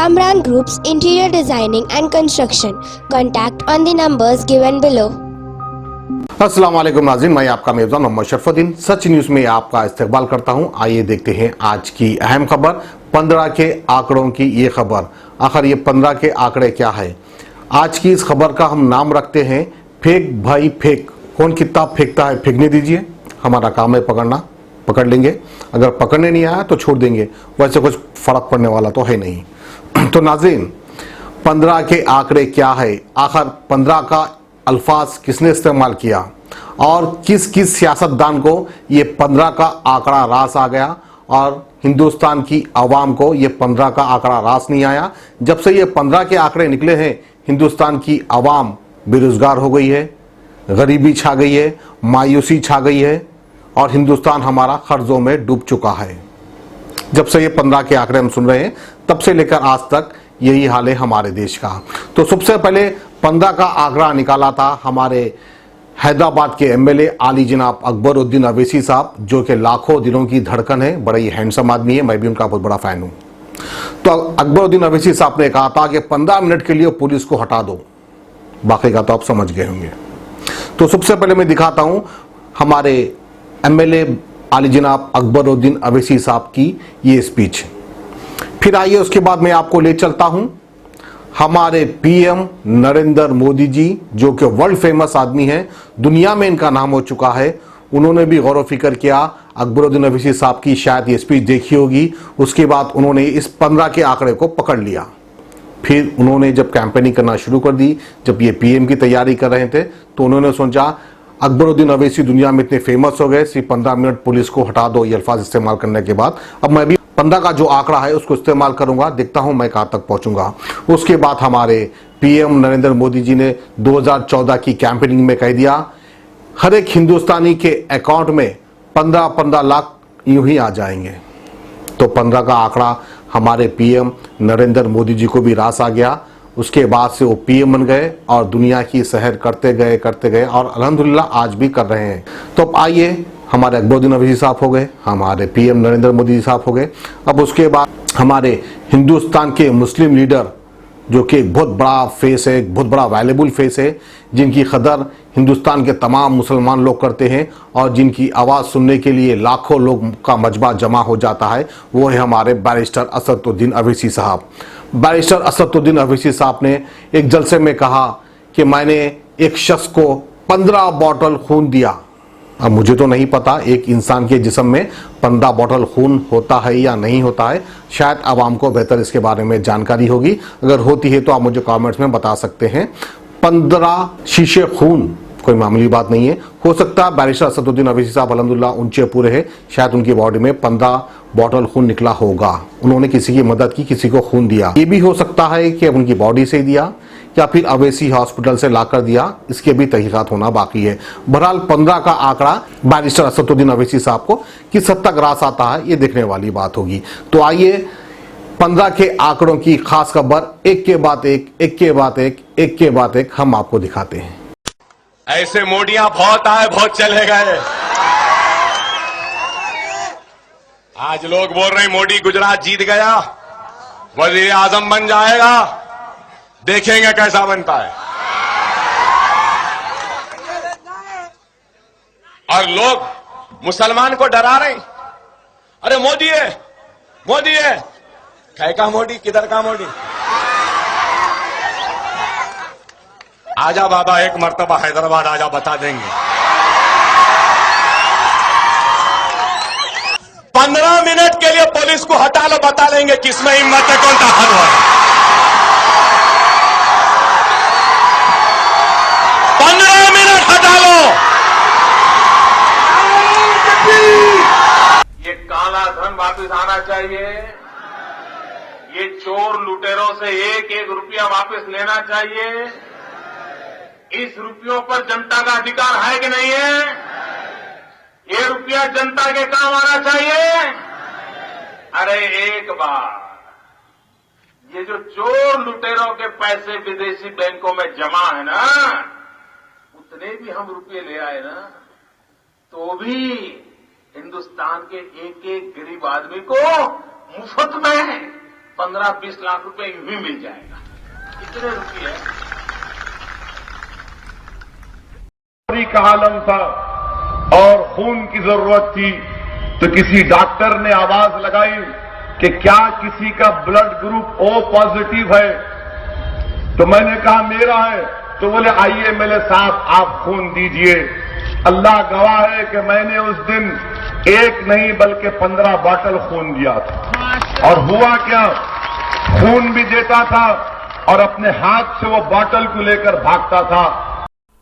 Kamran Group's interior designing and construction. Contact on the numbers given below. अस्सलाम वालेकुम नाज़रीन, मैं आपका मेज़बान मोहम्मद शरफुद्दीन सच न्यूज़ में आपका इस्तकबाल करता हूं। आइए देखते हैं आज की अहम खबर 15 के आंकड़ों की ये खबर। आखिर ये 15 के आंकड़े क्या है? आज की इस खबर का हम नाम रखते हैं फेंक भाई फेंक। कौन कितना फेंकता है फेंकने दीजिए, हमारा काम है पकड़ना, पकड़ लेंगे। अगर पकड़ने नहीं आया तो छोड़ देंगे, वैसे कुछ फर्क पड़ने वाला तो है नहीं। तो नाज़रीन 15 के आंकड़े क्या है? आखिर 15 का अल्फाज किसने इस्तेमाल किया और किस किस सियासतदान को ये 15 का आंकड़ा रास आ गया और हिंदुस्तान की आवाम को ये 15 का आंकड़ा रास नहीं आया। जब से ये 15 के आंकड़े निकले हैं हिंदुस्तान की आवाम बेरोजगार हो गई है, गरीबी छा गई है, मायूसी छा गई है और हिंदुस्तान हमारा कर्जों में डूब चुका है। जब से ये 15 के आंकड़े हम सुन रहे हैं तब से लेकर आज तक यही हाल है हमारे देश का। तो सबसे पहले 15 का आंकड़ा निकाला था हमारे हैदराबाद के एमएलए आली जनाब अकबरुद्दीन अवैसी साहब, जो कि लाखों दिलों की धड़कन है, बड़ा ही हैंडसम आदमी है, मैं भी उनका बहुत बड़ा फैन हूं। तो अकबरुद्दीन अवैसी साहब ने कहा था कि 15 मिनट के लिए पुलिस को हटा दो, बाकी का तो आप समझ गए होंगे। तो सबसे पहले मैं दिखाता हूं हमारे एमएलए आली जनाब अकबरुद्दीन अवैसी साहब की ये स्पीच। फिर आइए उसके बाद मैं आपको ले चलता हूं हमारे पीएम नरेंद्र मोदी जी, जो कि वर्ल्ड फेमस आदमी हैं, दुनिया में इनका नाम हो चुका है। उन्होंने भी गौर व फिक्र किया, अकबरुद्दीन अवैसी साहब की शायद ये स्पीच देखी होगी। उसके बाद उन्होंने इस 15 के आंकड़े को पकड़ लिया। फिर उन्होंने जब कैंपेनिंग करना शुरू कर दी, जब ये पीएम की तैयारी कर रहे थे, तो उन्होंने सोचा अकबरुद्दीन अवैसी दुनिया में इतने फेमस हो गए, सिर्फ 15 मिनट पुलिस को हटा दो, ये अल्फाज इस्तेमाल करने के बाद अब मैं भी 15 का जो आंकड़ा है उसको इस्तेमाल करूंगा, देखता हूं मैं कहां तक पहुंचूंगा। उसके बाद हमारे पीएम नरेंद्र मोदी जी ने 2014 की कैंपेनिंग में कह दिया हर एक हिंदुस्तानी के अकाउंट में 15-15 लाख यूं ही आ जाएंगे। तो 15 का आंकड़ा हमारे पीएम नरेंद्र मोदी जी को भी रास आ गया। उसके बाद से वो पीएम बन गए और दुनिया की सैर करते गए और अल्हम्दुलिल्लाह आज भी कर रहे हैं। तो अब आइए, हमारे अकबरुद्दीन अवैसी साहब हो गए, हमारे पीएम नरेंद्र मोदी साहब हो गए। अब उसके बाद हमारे हिंदुस्तान के मुस्लिम लीडर, जो कि एक बहुत बड़ा फेस है, एक बहुत बड़ा वैल्यूबल फेस है, जिनकी कदर हिंदुस्तान के तमाम मुसलमान लोग करते हैं और जिनकी आवाज़ सुनने के लिए लाखों लोग का मजमा जमा हो जाता है, वो है हमारे बैरिस्टर असदुद्दीन अवैसी साहब। बैरिस्टर असदुद्दीन अवैसी साहब ने एक जलसे में कहा कि मैंने एक शख्स को 15 बॉटल खून दिया। अब मुझे तो नहीं पता एक इंसान के जिस्म में 15 बॉटल खून होता है या नहीं होता है, शायद आवाम को बेहतर इसके बारे में जानकारी होगी। अगर होती है तो आप मुझे कमेंट्स में बता सकते हैं। 15 शीशे खून कोई मामूली बात नहीं है। हो सकता है बैरिस्टर असदुद्दीन अवैसी साहब अल्हम्दुलिल्लाह ऊंचे पूरे हैं, शायद उनकी बॉडी में 15 बॉटल खून निकला होगा, उन्होंने किसी की मदद की, किसी को खून दिया। ये भी हो सकता है कि उनकी बॉडी से दिया या फिर अवैसी हॉस्पिटल से लाकर दिया, इसके भी तहकीकात होना बाकी है। बहरहाल 15 का आंकड़ा बैरिस्टर असदुद्दीन अवैसी साहब को किस हद तक रास आता है, ये देखने वाली बात होगी। तो आइए 15 के आंकड़ों की खास खबर एक के बाद एक हम आपको दिखाते हैं। ऐसे मोडियां बहुत आए, बहुत चले गए। आज लोग बोल रहे हैं मोदी गुजरात जीत गया, वजीर आजम बन जाएगा, देखेंगे कैसा बनता है। और लोग मुसलमान को डरा रहे हैं, अरे मोदी है, मोदी है। कै का मोदी, किधर का मोदी? आजा बाबा, एक मर्तबा हैदराबाद आजा, बता देंगे। 15 मिनट के लिए पुलिस को हटा लो, बता देंगे किसमें हिम्मत है, कौन ताकतवर है। 15 मिनट हटा लो। ये काला धन वापस आना चाहिए, ये चोर लुटेरों से एक एक रुपया वापस लेना चाहिए। इस रुपयों पर जनता का अधिकार है कि नहीं है? ये रुपया जनता के काम आना चाहिए। अरे एक बार ये जो चोर लुटेरों के पैसे विदेशी बैंकों में जमा है ना, उतने भी हम रुपये ले आए ना, तो भी हिंदुस्तान के एक एक गरीब आदमी को मुफ्त में 15-20 लाख रुपए यूं ही मिल जाएगा। कितने रुपये का आलम था और खून की जरूरत थी, तो किसी डॉक्टर ने आवाज लगाई कि क्या किसी का ब्लड ग्रुप O पॉजिटिव है? तो मैंने कहा मेरा है। तो बोले आइए मेरे साथ आप खून दीजिए। अल्लाह गवाह है कि मैंने उस दिन एक नहीं बल्कि 15 बॉटल खून दिया था। और हुआ क्या, खून भी देता था और अपने हाथ से वो बॉटल को लेकर भागता था।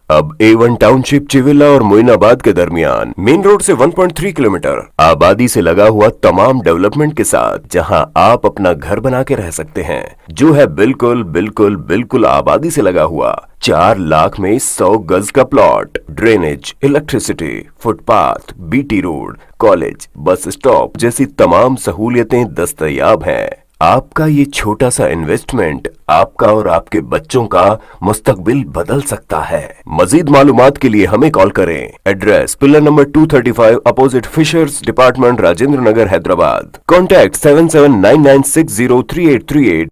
अब A1 टाउनशिप चिविला और मोइनाबाद के दरमियान मेन रोड से 1.3 किलोमीटर आबादी से लगा हुआ तमाम डेवलपमेंट के साथ जहां आप अपना घर बना के रह सकते हैं, जो है बिल्कुल बिल्कुल बिल्कुल आबादी से लगा हुआ। 4 लाख में 100 गज का plot, drainage, electricity, footpath, BT road, college, bus stop जैसी तमाम सहूलियतें दस्तयाब हैं। आपका ये छोटा सा इन्वेस्टमेंट आपका और आपके बच्चों का मुस्तकबिल बदल सकता है। मजीद मालूमात के लिए हमें कॉल करें। Address pillar number 235 opposite fishers department, Rajendra Nagar, Hyderabad. Contact 7799603838।